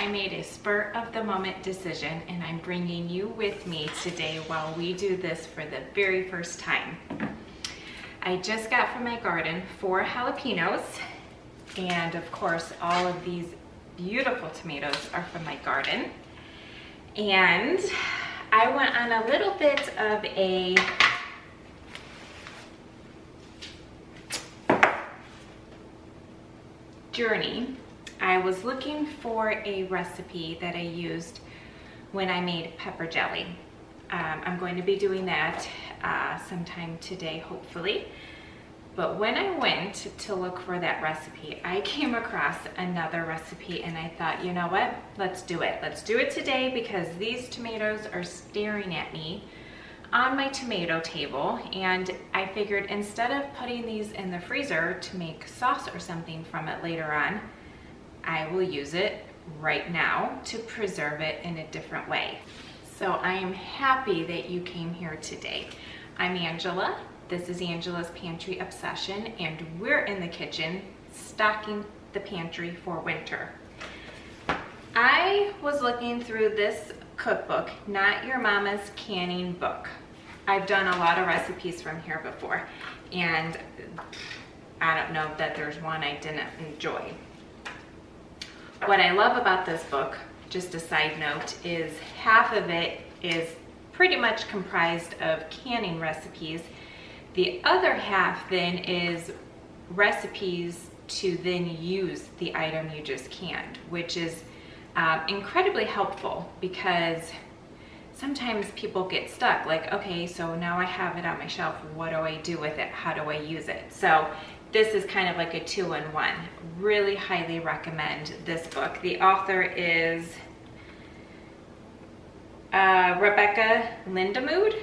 I made a spur of the moment decision, and I'm bringing you with me today while we do this for the very first time. I just got from my garden 4 jalapenos, and of course all of these beautiful tomatoes are from my garden. And I went on a little bit of a journey. I was looking for a recipe that I used when I made pepper jelly. I'm going to be doing that sometime today, hopefully. But when I went to look for that recipe, I came across another recipe and I thought, you know what? Let's do it. Let's do it today because these tomatoes are staring at me on my tomato table, and I figured instead of putting these in the freezer to make sauce or something from it later on, I will use it right now to preserve it in a different way. So I am happy that you came here today. I'm Angela. This is Angela's Pantry Obsession, and we're in the kitchen stocking the pantry for winter. I was looking through this cookbook, Not Your Mama's Canning Book. I've done a lot of recipes from here before, and I don't know that there's one I didn't enjoy. What I love about this book, just a side note, is half of it is pretty much comprised of canning recipes. The other half then is recipes to then use the item you just canned, which is incredibly helpful because sometimes people get stuck, like, okay, so now I have it on my shelf, what do I do with it? How do I use it? So this is kind of like a 2-in-1. Really highly recommend this book. The author is Rebecca Lindamood.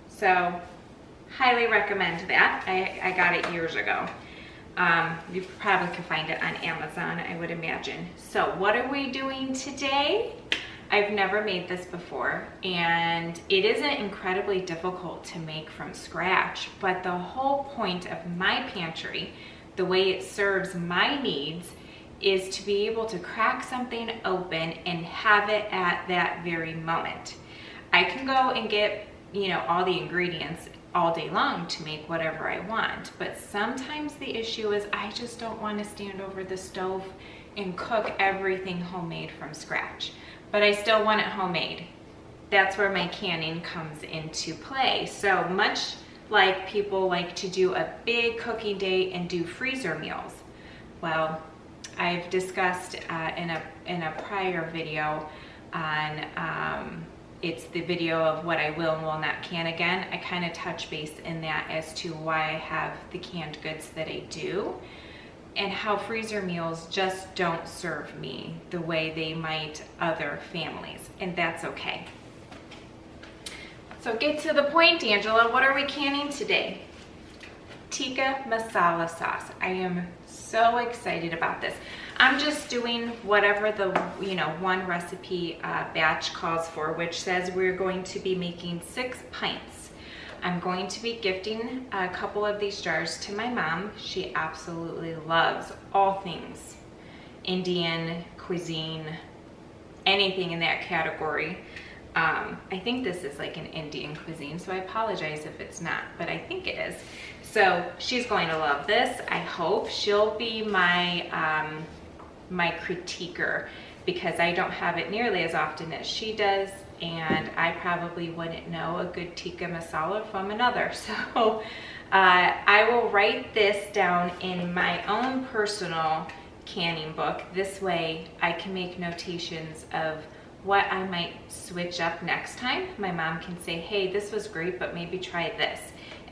So highly recommend that. I got it years ago. You probably could find it on Amazon, I would imagine. So what are we doing today? I've never made this before, and it isn't incredibly difficult to make from scratch, but the whole point of my pantry, the way it serves my needs, is to be able to crack something open and have it at that very moment. I can go and get, all the ingredients all day long to make whatever I want, but sometimes the issue is I just don't want to stand over the stove and cook everything homemade from scratch, but I still want it homemade. That's where my canning comes into play. So much like people like to do a big cooking day and do freezer meals. Well, I've discussed in a prior video on it's the video of what I will and will not can again. I kind of touch base in that as to why I have the canned goods that I do and how freezer meals just don't serve me the way they might other families, and that's okay. So get to the point, Angela. What are we canning today? Tikka masala sauce. I am so excited about this. I'm just doing whatever the one recipe batch calls for, which says we're going to be making 6 pints. I'm going to be gifting a couple of these jars to my mom. She absolutely loves all things Indian cuisine, anything in that category. I think this is like an Indian cuisine, so I apologize if it's not, but I think it is. So she's going to love this. I hope she'll be my my critiquer because I don't have it nearly as often as she does, and I probably wouldn't know a good tikka masala from another. So I will write this down in my own personal canning book. This way I can make notations of what I might switch up next time. My mom can say, hey, this was great, but maybe try this.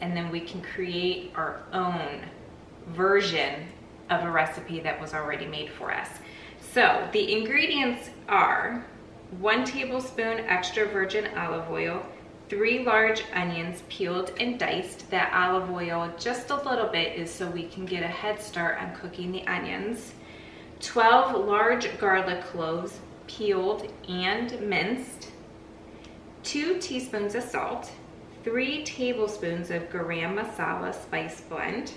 And then we can create our own version of a recipe that was already made for us. So the ingredients are 1 tablespoon extra virgin olive oil, 3 large onions peeled and diced. That olive oil, just a little bit, is so we can get a head start on cooking the onions. 12 large garlic cloves, peeled and minced. 2 teaspoons of salt. 3 tablespoons of garam masala spice blend.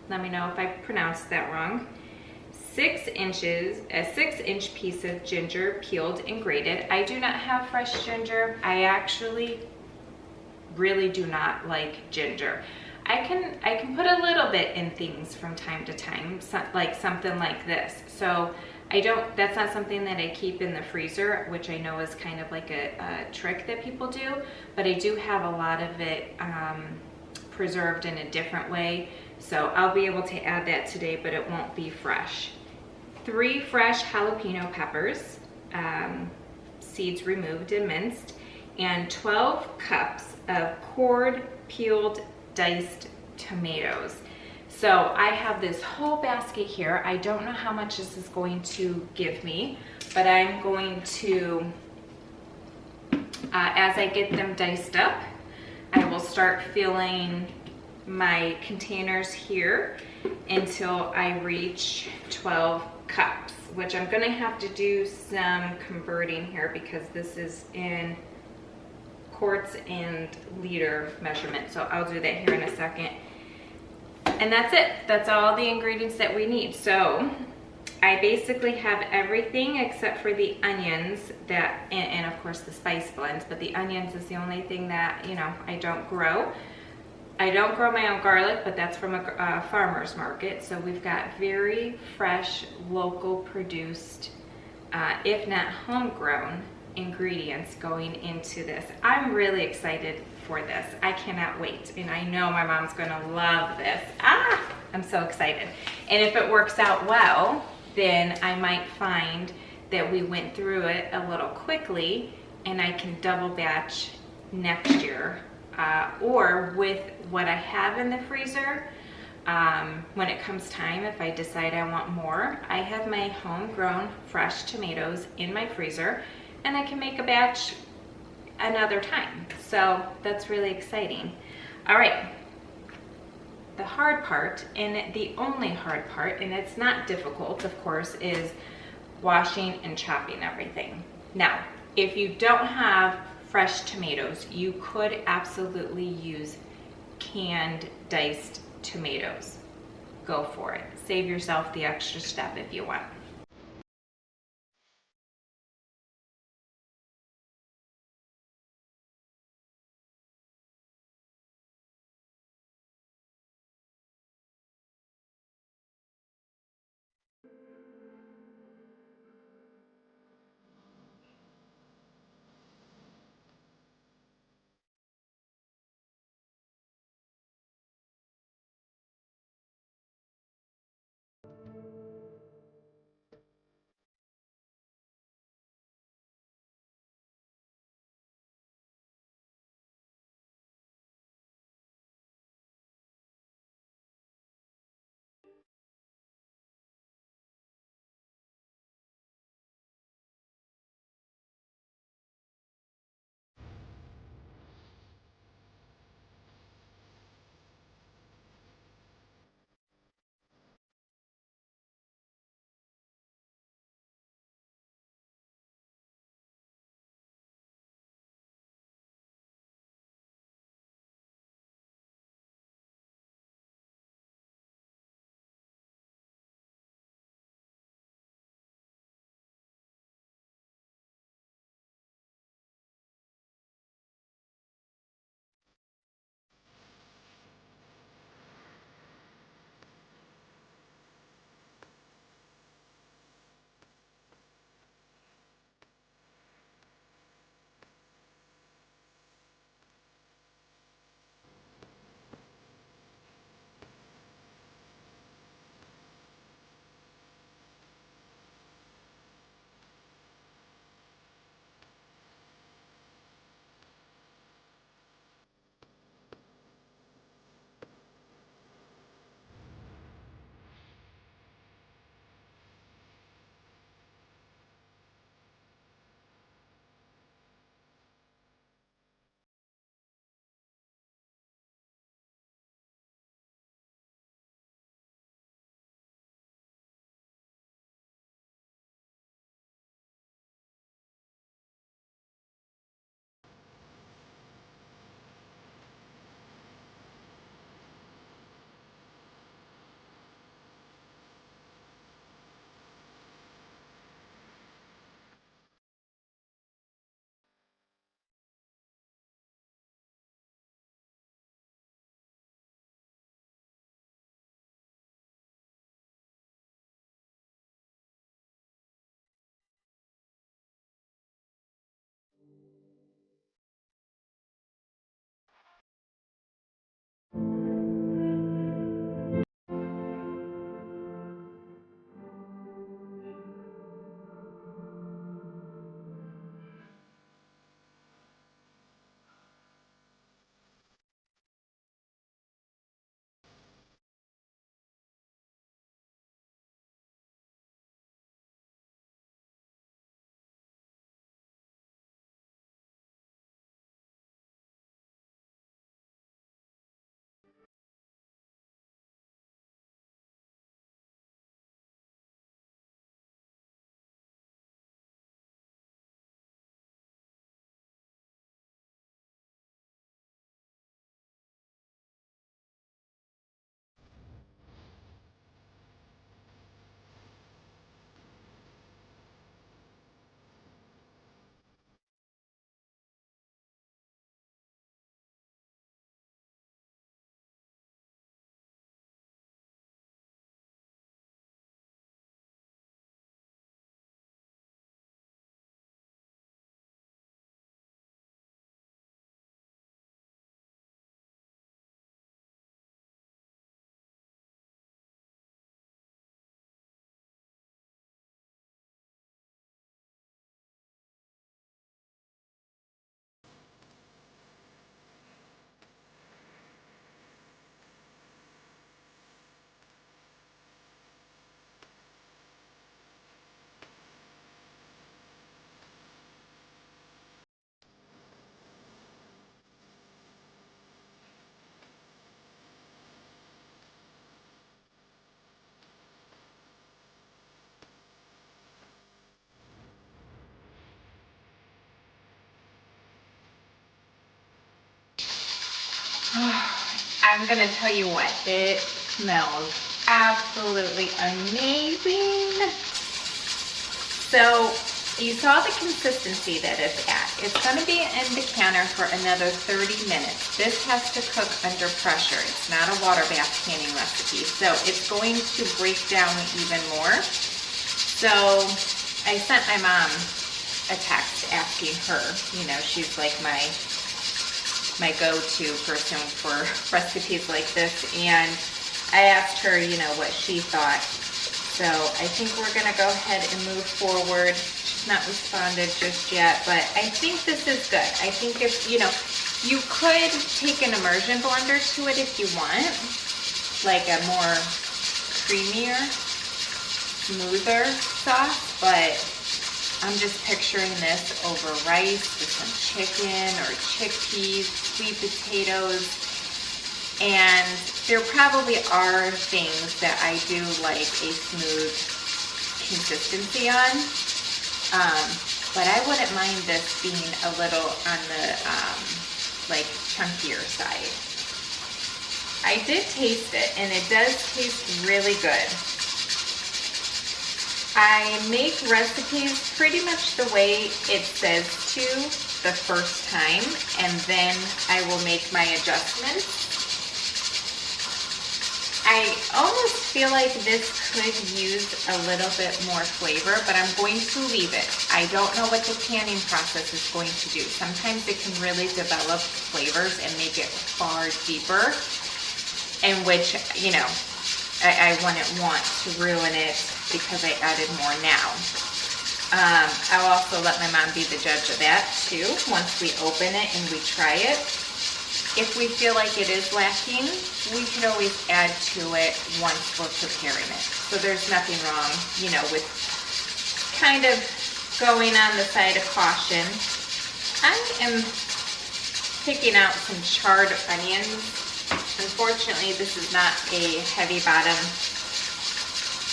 let me know if I pronounced that wrong. 6 inches, a 6-inch piece of ginger, peeled and grated. I do not have fresh ginger. I actually really do not like ginger. I can put a little bit in things from time to time, like something like this. So that's not something that I keep in the freezer, which I know is kind of like a trick that people do, but I do have a lot of it preserved in a different way. So I'll be able to add that today, but it won't be fresh. 3 fresh jalapeno peppers, seeds removed and minced, and 12 cups of cored, peeled, diced tomatoes. So I have this whole basket here. I don't know how much this is going to give me, but I'm going to, as I get them diced up, I will start filling my containers here until I reach 12 cups, which I'm gonna have to do some converting here because this is in quarts and liter measurement. So I'll do that here in a second. And that's it. That's all the ingredients that we need. So I basically have everything except for the onions and of course the spice blends, but the onions is the only thing that, you know, I don't grow. I don't grow my own garlic, but that's from a farmer's market. So we've got very fresh, local produced, if not homegrown ingredients going into this. I'm really excited for this. I cannot wait. And I know my mom's gonna love this. I'm so excited. And if it works out well, then I might find that we went through it a little quickly and I can double batch next year. Or with what I have in the freezer, when it comes time, if I decide I want more, I have my homegrown fresh tomatoes in my freezer and I can make a batch another time. So that's really exciting. All right, the hard part, and the only hard part, and it's not difficult, of course, is washing and chopping everything. Now, if you don't have fresh tomatoes, you could absolutely use canned diced tomatoes. Go for it. Save yourself the extra step if you want. I'm gonna tell you what, it smells absolutely amazing. So you saw the consistency that it's at. It's gonna be in the canner for another 30 minutes. This has to cook under pressure. It's not a water bath canning recipe. So it's going to break down even more. So I sent my mom a text asking her, you know, she's like my go-to person for recipes like this, and I asked her, you know, what she thought. So I think we're gonna go ahead and move forward. She's not responded just yet, but I think this is good. I think if, you know, you could take an immersion blender to it if you want, like a more creamier, smoother sauce, but I'm just picturing this over rice with some chicken or chickpeas, sweet potatoes, and there probably are things that I do like a smooth consistency on, but I wouldn't mind this being a little on the like chunkier side. I did taste it, and it does taste really good. I make recipes pretty much the way it says to the first time, and then I will make my adjustments. I almost feel like this could use a little bit more flavor, but I'm going to leave it. I don't know what the canning process is going to do. Sometimes it can really develop flavors and make it far deeper, in which, you know, I wouldn't want to ruin it because I added more now. I'll also let my mom be the judge of that too, once we open it and we try it. If we feel like it is lacking, we can always add to it once we're preparing it. So there's nothing wrong, you know, with kind of going on the side of caution. I am picking out some charred onions. Unfortunately, this is not a heavy bottom,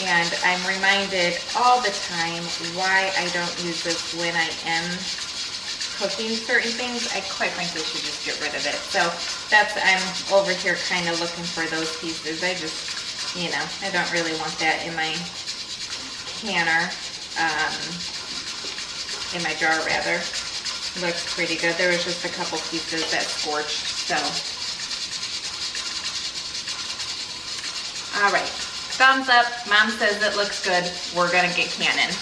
and I'm reminded all the time why I don't use this when I am cooking certain things. I quite frankly should just get rid of it. So that's, I'm over here kind of looking for those pieces. I just, you know, I don't really want that in my canner, in my jar rather. Looks pretty good. There was just a couple pieces that scorched, so. All right, thumbs up. Mom says it looks good. We're gonna get canning.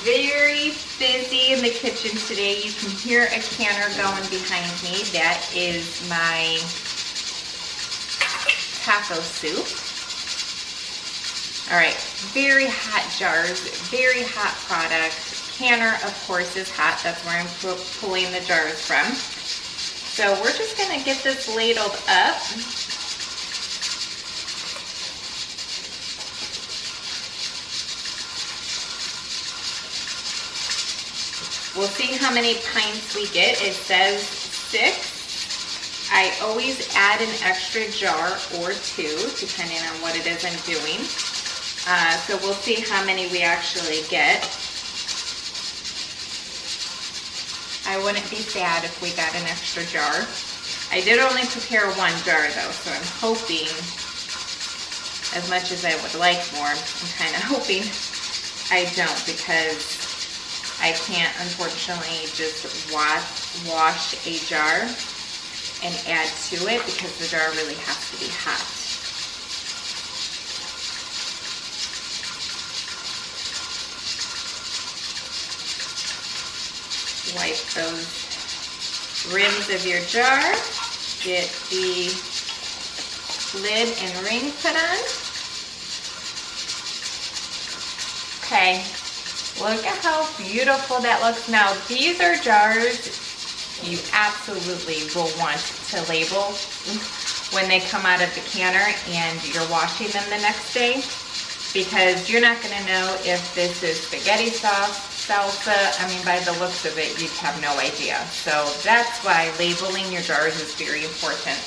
Very busy in the kitchen today. You can hear a canner going behind me. That is my taco soup. All right, very hot jars, very hot product. Canner, of course, is hot. That's where I'm pulling the jars from. So we're just gonna get this ladled up. We'll see how many pints we get. It says 6. I always add an extra jar or 2, depending on what it is I'm doing. So we'll see how many we actually get. I wouldn't be sad if we got an extra jar. I did only prepare 1 jar though, so I'm hoping, as much as I would like more, I'm kind of hoping I don't, because I can't unfortunately just wash a jar and add to it, because the jar really has to be hot. Wipe those rims of your jar. Get the lid and ring put on. Okay, look at how beautiful that looks. Now, these are jars you absolutely will want to label when they come out of the canner and you're washing them the next day, because you're not going to know if this is spaghetti sauce, salsa. I mean, by the looks of it, you'd have no idea. So that's why labeling your jars is very important.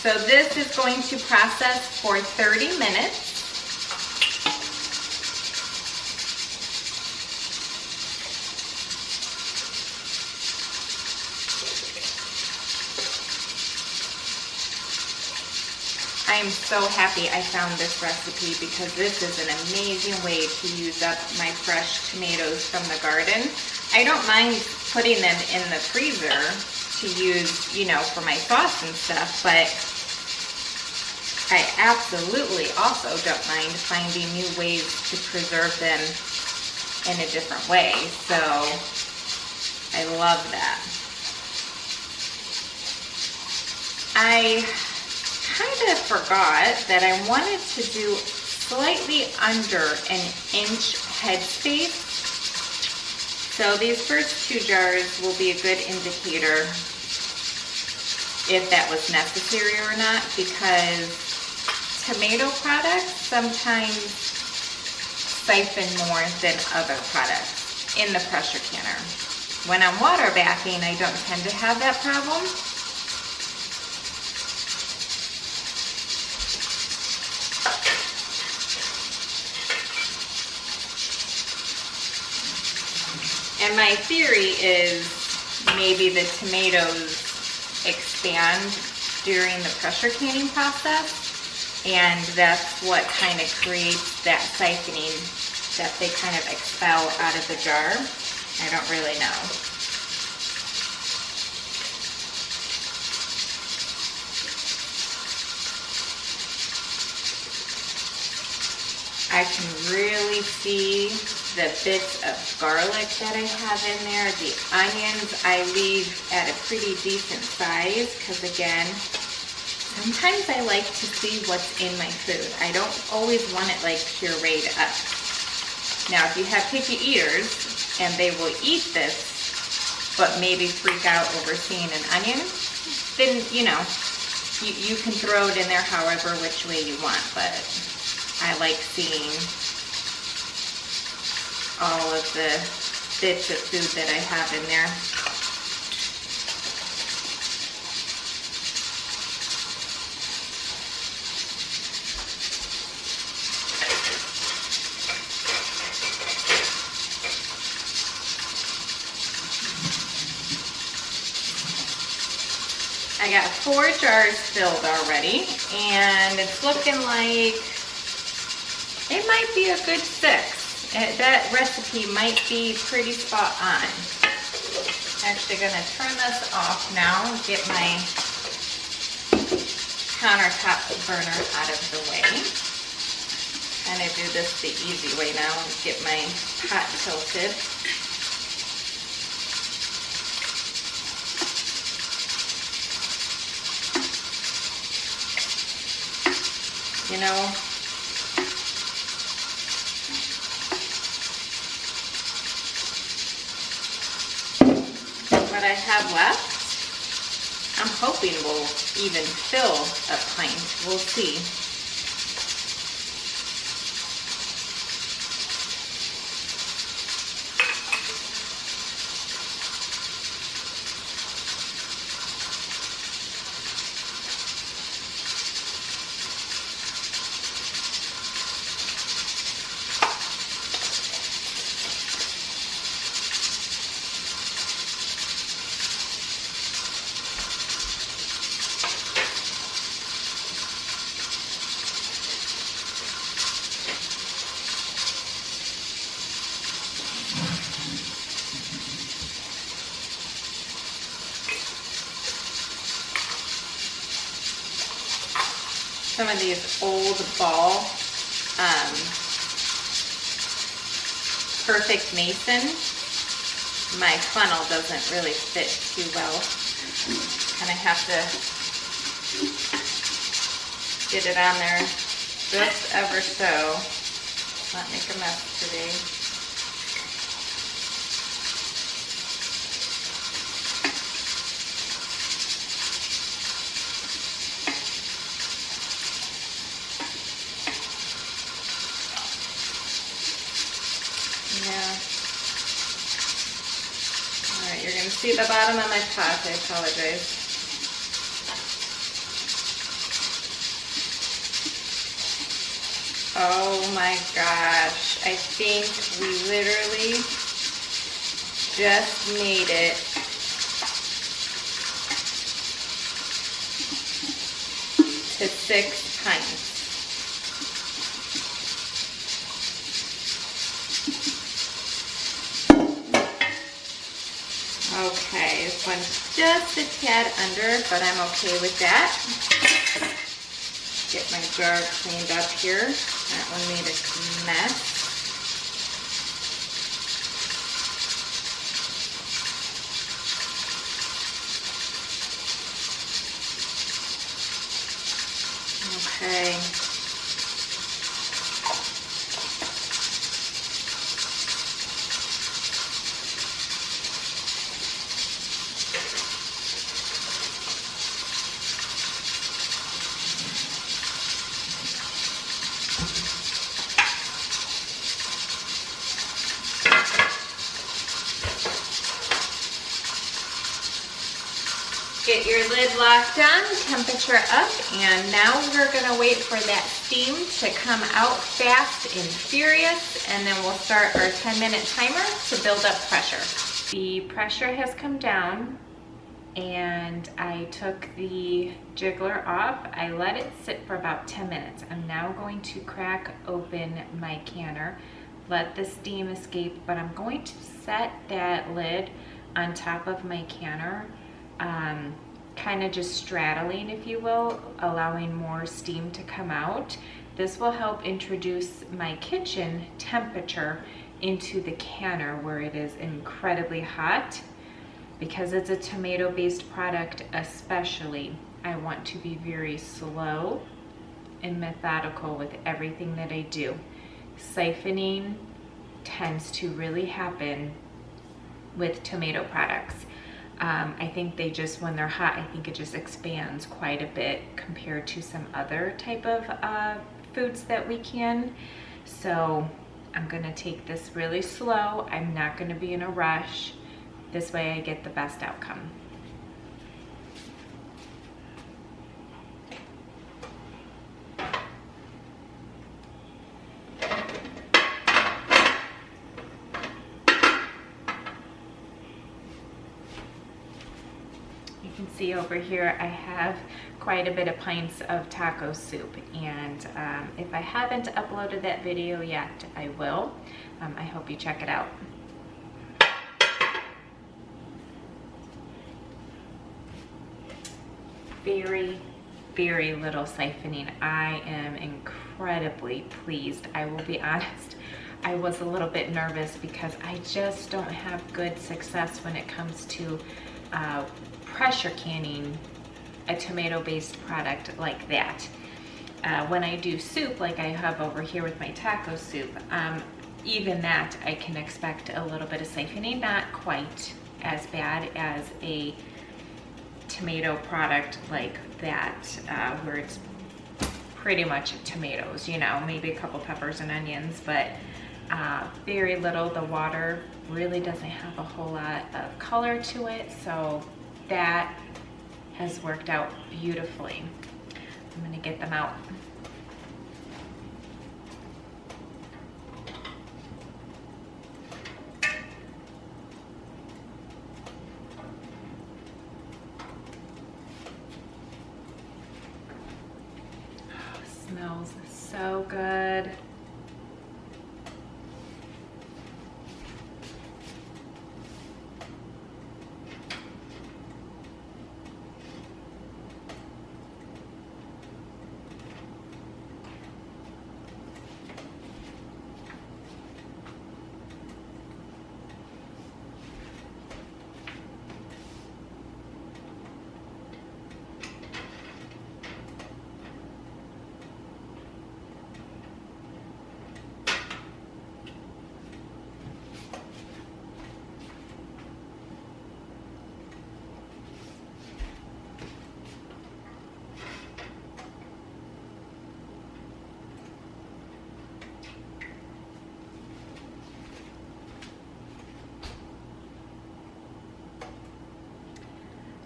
So this is going to process for 30 minutes. I am so happy I found this recipe because this is an amazing way to use up my fresh tomatoes from the garden. I don't mind putting them in the freezer to use, you know, for my sauce and stuff, but I absolutely also don't mind finding new ways to preserve them in a different way. So I love that. I kind of forgot that I wanted to do slightly under an inch headspace. So these first 2 jars will be a good indicator if that was necessary or not, because tomato products sometimes siphon more than other products in the pressure canner. When I'm water bathing, I don't tend to have that problem. And my theory is maybe the tomatoes expand during the pressure canning process, and that's what kind of creates that siphoning that they kind of expel out of the jar. I don't really know. I can really see the bits of garlic that I have in there. The onions I leave at a pretty decent size because, again, sometimes I like to see what's in my food. I don't always want it like pureed up. Now, if you have picky eaters and they will eat this but maybe freak out over seeing an onion, then, you know, you can throw it in there however which way you want, but I like seeing all of the bits of food that I have in there. I got 4 jars filled already, and it's looking like it might be a good 6. That recipe might be pretty spot on. Actually gonna turn this off now and get my countertop burner out of the way. And I do this the easy way now and get my pot tilted. You know, what I have left, I'm hoping we'll even fill a pint. We'll see. Some of these old ball Perfect Mason, my funnel doesn't really fit too well. Kind of have to get it on there just ever so. Not make a mess today. See the bottom of my pot, I apologize. Oh my gosh, I think we literally just made it to 6 pints. Okay, this one's just a tad under, but I'm okay with that. Get my jar cleaned up here. That one made a mess. Okay. Get your lid locked on, temperature up, and now we're gonna wait for that steam to come out fast and furious, and then we'll start our 10-minute timer to build up pressure. The pressure has come down, and I took the jiggler off. I let it sit for about 10 minutes. I'm now going to crack open my canner, let the steam escape, but I'm going to set that lid on top of my canner, kind of just straddling, if you will, allowing more steam to come out. This will help introduce my kitchen temperature into the canner where it is incredibly hot. Because it's a tomato-based product especially, I want to be very slow and methodical with everything that I do. Siphoning tends to really happen with tomato products. I think they just, when they're hot, I think it just expands quite a bit compared to some other type of foods that we can. So I'm gonna take this really slow. I'm not gonna be in a rush. This way I get the best outcome. You can see over here I have quite a bit of pints of taco soup, and if I haven't uploaded that video yet, I will. I hope you check it out. Very, very little siphoning. I am incredibly pleased. I will be honest, I was a little bit nervous because I just don't have good success when it comes to pressure canning a tomato-based product like that. When I do soup, like I have over here with my taco soup, even that I can expect a little bit of siphoning, not quite as bad as a tomato product like that, where it's pretty much tomatoes, you know, maybe a couple peppers and onions, but very little. The water really doesn't have a whole lot of color to it, so that has worked out beautifully. I'm gonna get them out. Smells so good.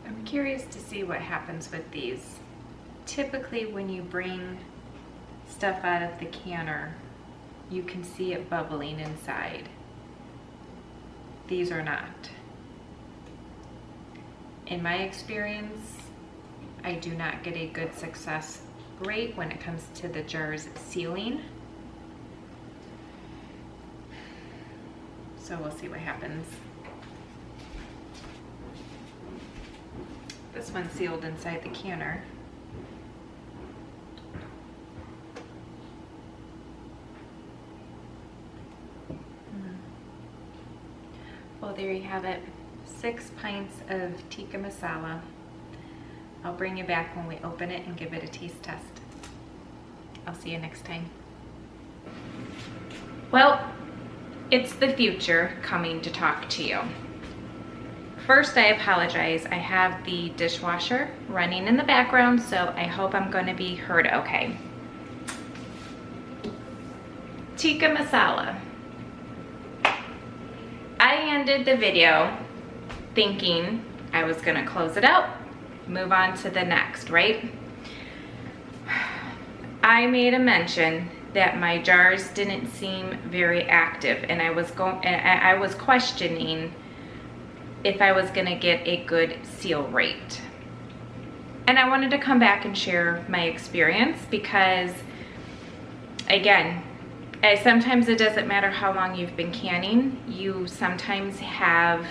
I'm curious to see what happens with these. Typically when you bring stuff out of the canner, you can see it bubbling inside. These are not. In my experience, I do not get a good success rate when it comes to the jars sealing. So we'll see what happens. This one's sealed inside the canner. Well, there you have it. 6 pints of tikka masala. I'll bring you back when we open it and give it a taste test. I'll see you next time. Well, it's the future coming to talk to you. First, I apologize. I have the dishwasher running in the background, so I hope I'm going to be heard okay. Tikka masala. I ended the video thinking I was going to close it out, move on to the next, right? I made a mention that my jars didn't seem very active, and I was questioning if I was gonna get a good seal rate. And I wanted to come back and share my experience because, again, sometimes it doesn't matter how long you've been canning, you sometimes have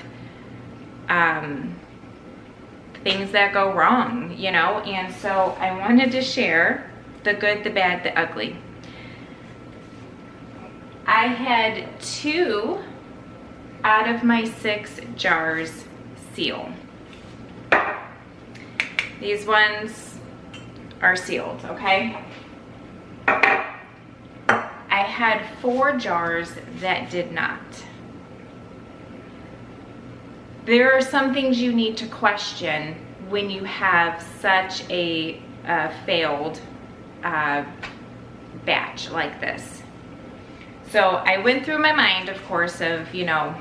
things that go wrong, you know? And so I wanted to share the good, the bad, the ugly. I had 2 out of my 6 jars seal. These ones are sealed, okay? I had 4 jars that did not. There are some things you need to question when you have such a failed batch like this. So I went through my mind, of course, of, you know,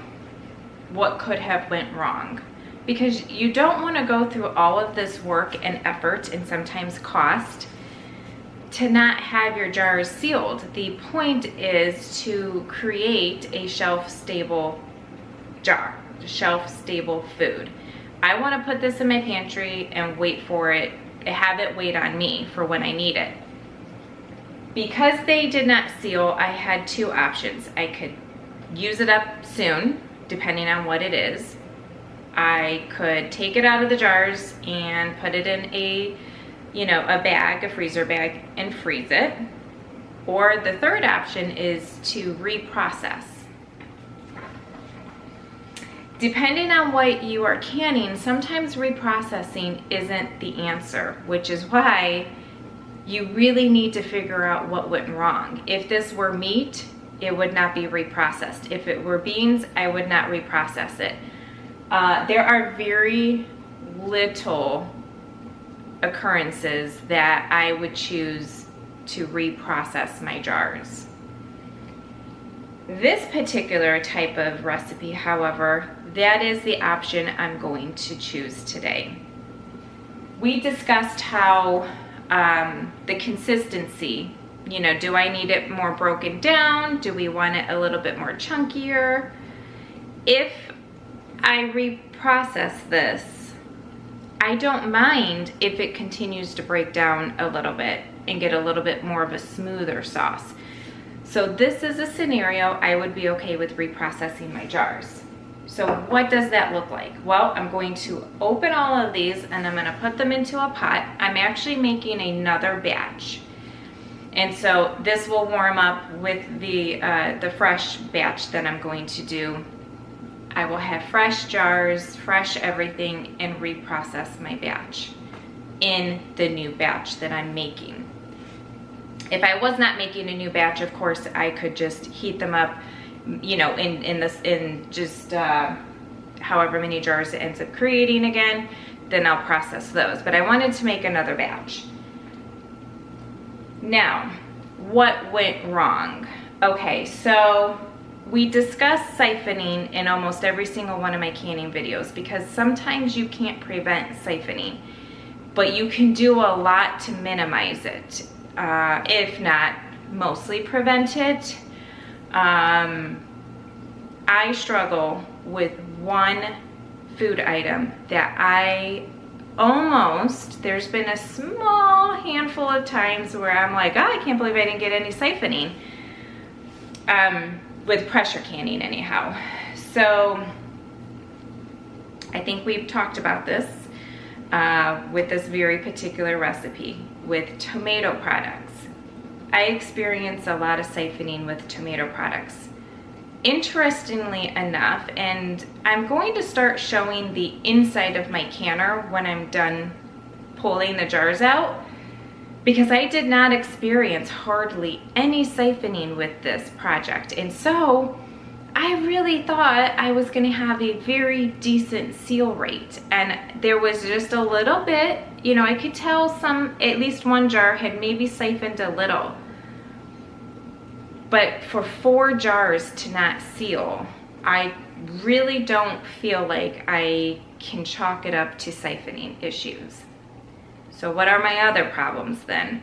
what could have went wrong, because you don't want to go through all of this work and effort and sometimes cost to not have your jars sealed. The point is to create a shelf-stable jar, shelf-stable food. I want to put this in my pantry and wait for it, have it wait on me for when I need it. Because they did not seal, I had 2 options. I could use it up soon, depending on what it is. I could take it out of the jars and put it in a, you know, a bag, a freezer bag, and freeze it. Or the third option is to reprocess. Depending on what you are canning, sometimes reprocessing isn't the answer, which is why you really need to figure out what went wrong. If this were meat, it would not be reprocessed. If it were beans, I would not reprocess it. There are very little occurrences that I would choose to reprocess my jars. This particular type of recipe, however, that is the option I'm going to choose today. We discussed how the consistency, you know, do I need it more broken down? Do we want it a little bit more chunkier? If I reprocess this, I don't mind if it continues to break down a little bit and get a little bit more of a smoother sauce. So this is a scenario I would be okay with reprocessing my jars. So what does that look like? Well, I'm going to open all of these and I'm gonna put them into a pot. I'm actually making another batch. And so this will warm up with the fresh batch that I'm going to do. I will have fresh jars, fresh everything, and reprocess my batch in the new batch that I'm making. If I was not making a new batch, of course, I could just heat them up, you know, in just however many jars it ends up creating again, then I'll process those. But I wanted to make another batch. Now, what went wrong? Okay, so we discussed siphoning in almost every single one of my canning videos because sometimes you can't prevent siphoning, but you can do a lot to minimize it. if not mostly prevent it. I struggle with one food item that there's been a small handful of times where I'm like, oh, I can't believe I didn't get any siphoning, with pressure canning anyhow. So I think we've talked about this with this very particular recipe with tomato products. I experience a lot of siphoning with tomato products. Interestingly enough, and I'm going to start showing the inside of my canner when I'm done pulling the jars out, because I did not experience hardly any siphoning with this project. And so I really thought I was going to have a very decent seal rate, and there was just a little bit, you know, I could tell at least one jar had maybe siphoned a little. But for 4 jars to not seal, I really don't feel like I can chalk it up to siphoning issues. So what are my other problems then?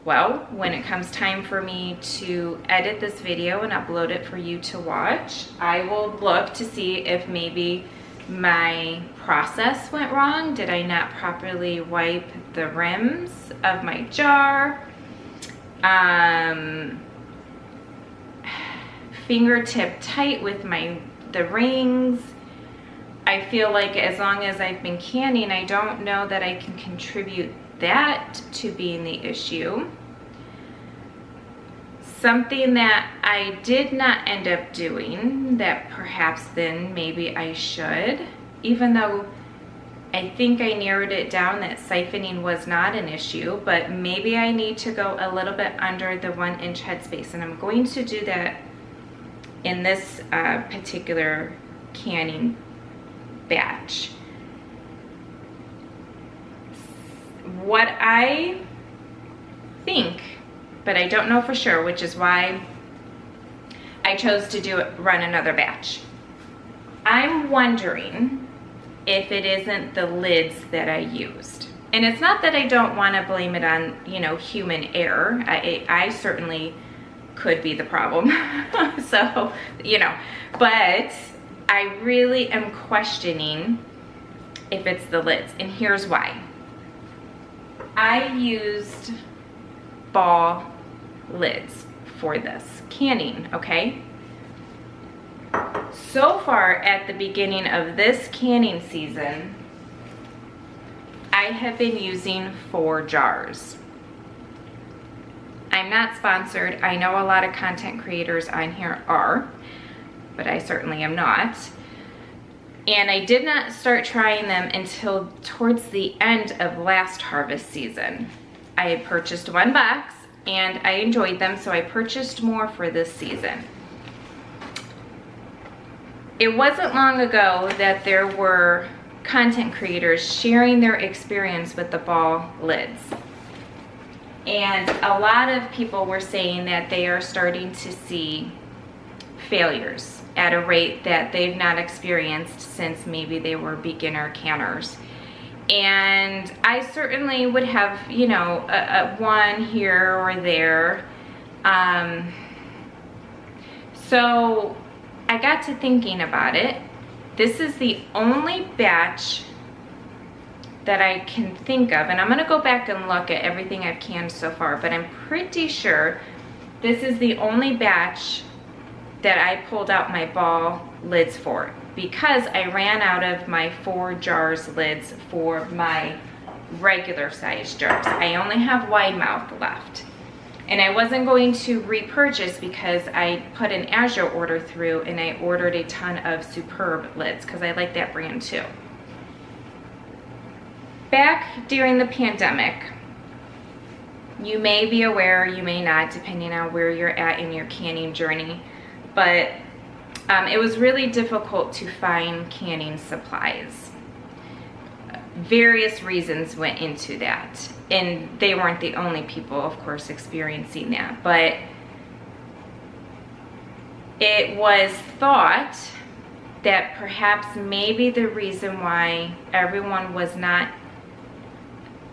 Well, when it comes time for me to edit this video and upload it for you to watch, I will look to see if maybe my process went wrong. Did I not properly wipe the rims of my jar? Fingertip tight with the rings. I feel like as long as I've been canning, I don't know that I can contribute that to being the issue. Something that I did not end up doing that perhaps then maybe I should, even though I think I narrowed it down that siphoning was not an issue, but maybe I need to go a little bit under the 1-inch headspace, and I'm going to do that in this particular canning batch. What I think, but I don't know for sure, which is why I chose to run another batch. I'm wondering if it isn't the lids that I used. And it's not that I don't want to blame it on, you know, human error. I certainly could be the problem. So, you know, but I really am questioning if it's the lids, and here's why. I used ball lids for this canning, okay? So far at the beginning of this canning season, I have been using 4 jars. I'm not sponsored. I know a lot of content creators on here are, but I certainly am not. And I did not start trying them until towards the end of last harvest season. I had purchased 1 box and I enjoyed them, so I purchased more for this season. It wasn't long ago that there were content creators sharing their experience with the ball lids. And a lot of people were saying that they are starting to see failures at a rate that they've not experienced since maybe they were beginner canners. And I certainly would have, you know, a one here or there. So I got to thinking about it. This is the only batch that I can think of, and I'm gonna go back and look at everything I've canned so far, but I'm pretty sure this is the only batch that I pulled out my ball lids for, because I ran out of my 4 jars lids for my regular size jars. I only have wide mouth left. And I wasn't going to repurchase because I put an Azure order through and I ordered a ton of Superb lids because I like that brand too. Back during the pandemic, you may be aware, you may not, depending on where you're at in your canning journey, but it was really difficult to find canning supplies. Various reasons went into that, and they weren't the only people, of course, experiencing that, but it was thought that perhaps maybe the reason why everyone was not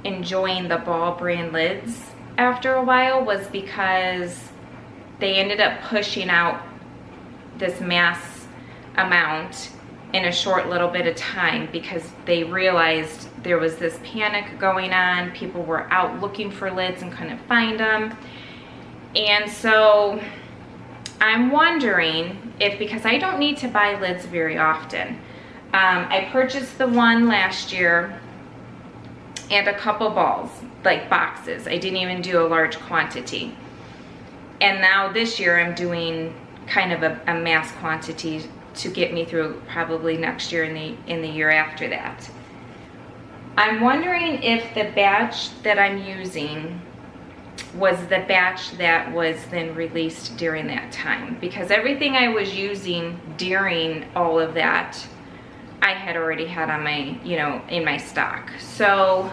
enjoying the ball brand lids after a while was because they ended up pushing out this mass amount in a short little bit of time because they realized there was this panic going on. People were out looking for lids and couldn't find them. And so I'm wondering if, because I don't need to buy lids very often, I purchased the one last year and a couple balls, like boxes. I didn't even do a large quantity. And now this year I'm doing kind of a mass quantity to get me through probably next year and the year after that. I'm wondering if the batch that I'm using was the batch that was then released during that time, because everything I was using during all of that I had already had on my, in my stock. So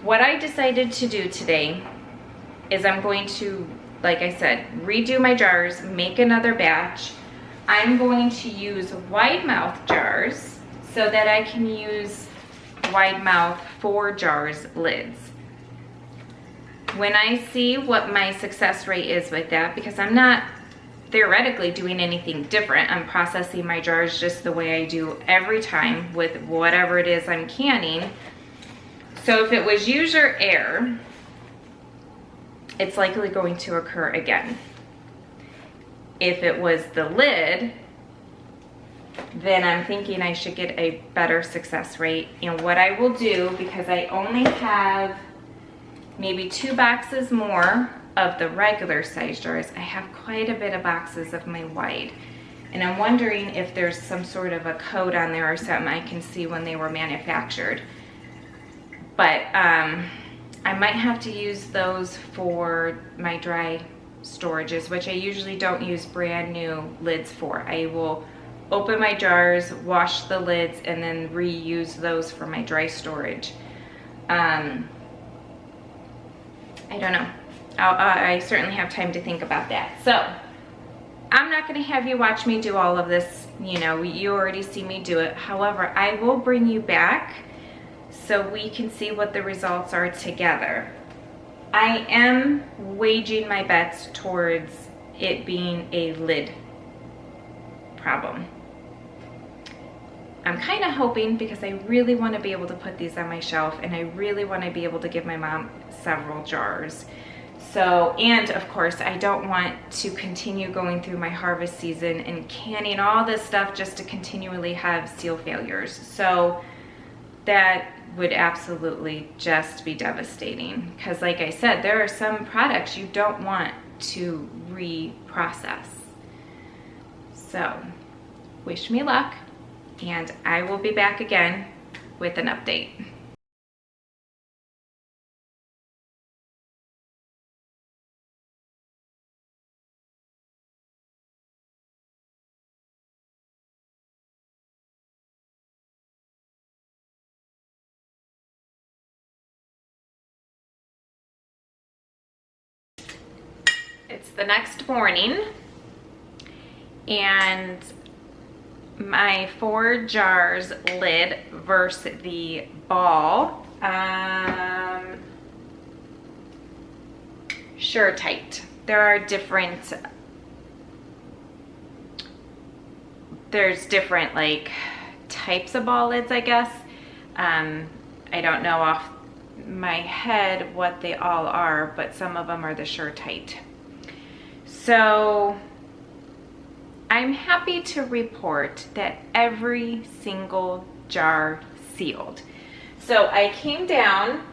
what I decided to do today is I'm going to, like I said, redo my jars, make another batch. I'm going to use wide mouth jars so that I can use wide mouth 4 jars lids. When I see what my success rate is with that, because I'm not theoretically doing anything different, I'm processing my jars just the way I do every time with whatever it is I'm canning. So if it was use or air, it's likely going to occur again. If it was the lid, then I'm thinking I should get a better success rate. And what I will do, because I only have maybe 2 boxes more of the regular size jars, I have quite a bit of boxes of my wide. And I'm wondering if there's some sort of a code on there or something I can see when they were manufactured. But I might have to use those for my dry storages, which I usually don't use brand new lids for. I will open my jars, wash the lids, and then reuse those for my dry storage. I don't know. I certainly have time to think about that. So I'm not going to have you watch me do all of this. You already see me do it. However, I will bring you back so we can see what the results are together. I am waging my bets towards it being a lid problem. I'm kind of hoping, because I really want to be able to put these on my shelf, and I really want to be able to give my mom several jars. So, and of course, I don't want to continue going through my harvest season and canning all this stuff just to continually have seal failures. So that would absolutely just be devastating, because like I said, there are some products you don't want to reprocess. So wish me luck, and I will be back again with an update. It's the next morning, and my 4 jars lid versus the ball sure tight. There's different like types of ball lids, I guess. I don't know off my head what they all are, but some of them are the sure tight. So I'm happy to report that every single jar sealed. So I came down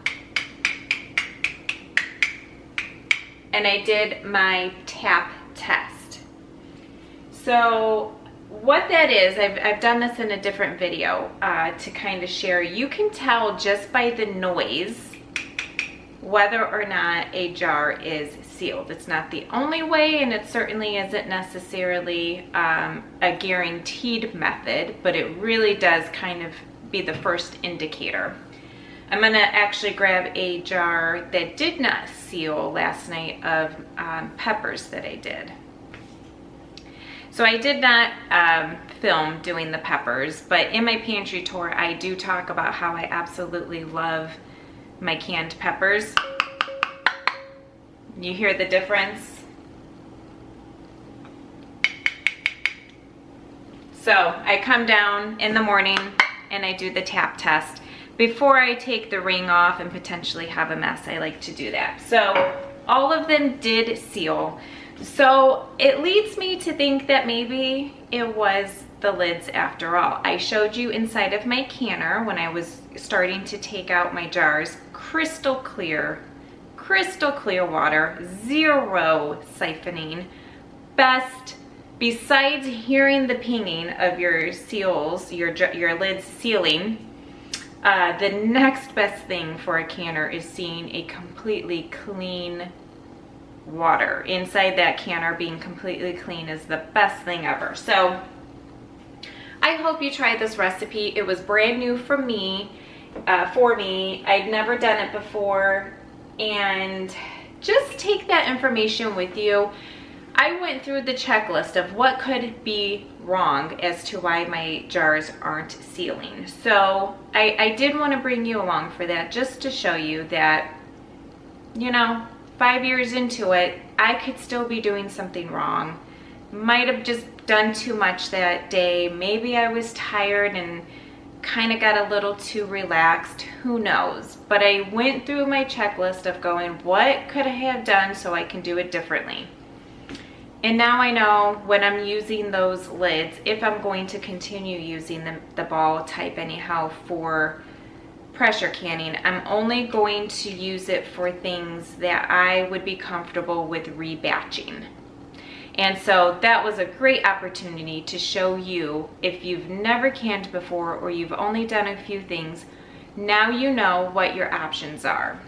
and I did my tap test. So what that is, I've done this in a different video to kind of share. You can tell just by the noise whether or not a jar is sealed. It's not the only way, and it certainly isn't necessarily a guaranteed method, but it really does kind of be the first indicator. I'm gonna actually grab a jar that did not seal last night of peppers that I did. So I did not film doing the peppers, but in my pantry tour I do talk about how I absolutely love my canned peppers. You hear the difference? So I come down in the morning and I do the tap test. Before I take the ring off and potentially have a mess, I like to do that. So all of them did seal. So it leads me to think that maybe it was the lids after all. I showed you inside of my canner when I was starting to take out my jars, crystal clear water, zero siphoning. Best, besides hearing the pinging of your seals, your lids sealing, the next best thing for a canner is seeing a completely clean water. Inside that canner being completely clean is the best thing ever. So I hope you tried this recipe. It was brand new for me. I'd never done it before, and just take that information with you. I went through the checklist of what could be wrong as to why my jars aren't sealing. So I did want to bring you along for that, just to show you that, you know, 5 years into it, I could still be doing something wrong. Might have just done too much that day. Maybe I was tired and kind of got a little too relaxed. Who knows? But I went through my checklist of going, what could I have done so I can do it differently? And now I know when I'm using those lids, if I'm going to continue using the ball type anyhow for pressure canning, I'm only going to use it for things that I would be comfortable with rebatching. And so that was a great opportunity to show you, if you've never canned before or you've only done a few things, now you know what your options are.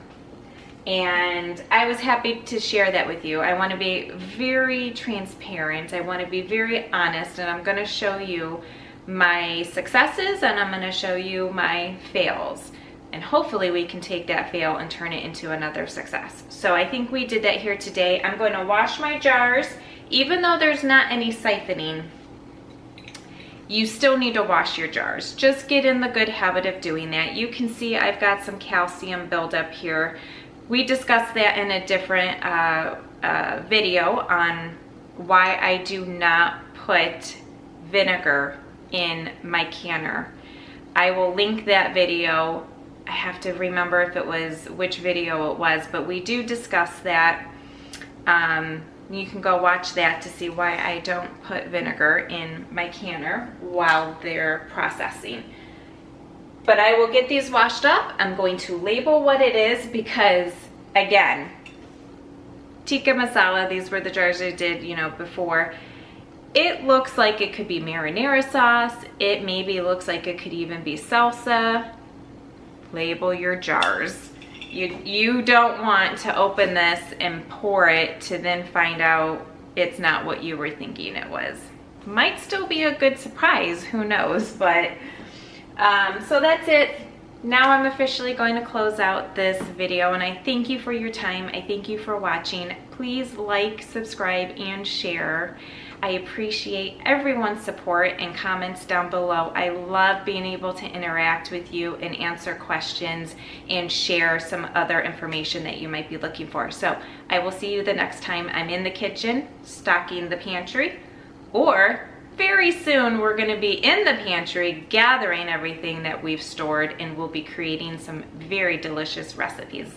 And I was happy to share that with you. I want to be very transparent. I want to be very honest, and I'm going to show you my successes and I'm going to show you my fails. And hopefully we can take that fail and turn it into another success. So I think we did that here today. I'm going to wash my jars. Even though there's not any siphoning, you still need to wash your jars. Just get in the good habit of doing that. You can see I've got some calcium buildup here. We discussed that in a different video on why I do not put vinegar in my canner. I will link that video. I have to remember if it was, which video it was, but we do discuss that. You can go watch that to see why I don't put vinegar in my canner while they're processing. But I will get these washed up. I'm going to label what it is because, again, tikka masala, these were the jars I did, you know, before. It looks like it could be marinara sauce. It maybe looks like it could even be salsa. Label your jars. You don't want to open this and pour it to then find out it's not what you were thinking it was. Might still be a good surprise, who knows, but so that's it. Now I'm officially going to close out this video, and I thank you for your time. I thank you for watching. Please like, subscribe, and share. I appreciate everyone's support and comments down below. I love being able to interact with you and answer questions and share some other information that you might be looking for. So I will see you the next time I'm in the kitchen stocking the pantry, or very soon we're going to be in the pantry gathering everything that we've stored, and we'll be creating some very delicious recipes.